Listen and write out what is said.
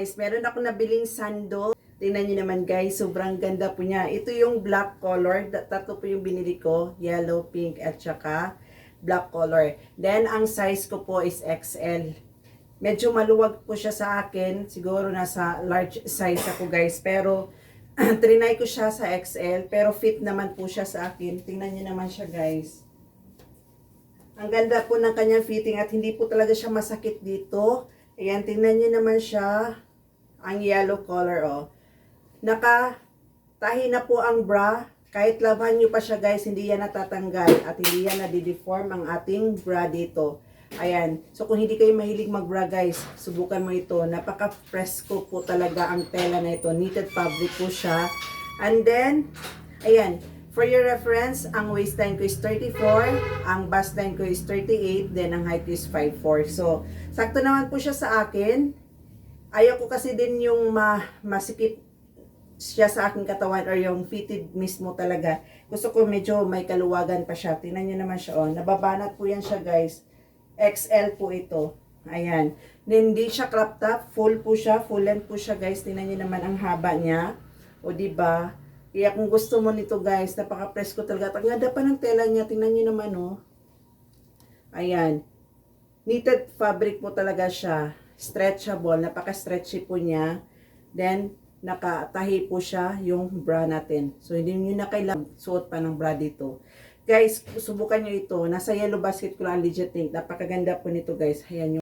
Guys, meron ako nabiling sandal. Tingnan nyo naman guys, sobrang ganda po niya. Ito yung black color. Tatlo po yung binili ko. Yellow, pink, at saka black color. Then, ang size ko po is XL. Medyo maluwag po siya sa akin. Siguro nasa large size ako guys. Pero, trinay ko siya sa XL. Pero fit naman po siya sa akin. Tingnan nyo naman siya guys. Ang ganda po ng kanyang fitting at hindi po talaga siya masakit dito. Ayan, tingnan nyo naman siya. Ang yellow color, oh. Nakatahi na po ang bra. Kahit laban nyo pa siya, guys, hindi yan natatanggal. At hindi yan nadideform ang ating bra dito. Ayan. So, kung hindi kayo mahilig mag-bra, guys, subukan mo ito. Napaka-fresco po talaga ang tela na ito. Knitted fabric po siya. And then, ayan. For your reference, ang waistline ko is 34. Ang bustline ko is 38. Then, ang height ko is 5'4". So, sakto naman po siya sa akin. Ayaw ko kasi din yung masikip siya sa aking katawan or yung fitted mismo talaga. Gusto ko medyo may kaluwagan pa siya. Tingnan nyo naman siya. Oh. Nababanat po yan siya guys. XL po ito. Ayan. Then, hindi siya crop top. Full po siya. Full length po siya guys. Tingnan nyo naman ang haba niya. O diba? Kaya kung gusto mo nito guys, napaka-presko talaga. Ang ganda pa ng tela niya. Tingnan nyo naman oh. Ayan. Knitted fabric po talaga siya. Stretchable, napaka-stretchy po niya. Then, nakatahi po siya yung bra natin. So, hindi nyo na kailangan suot pa ng bra dito. Guys, subukan nyo ito. Nasa Yellow Basket ko lang legit link. Napakaganda po nito guys. Ayan yung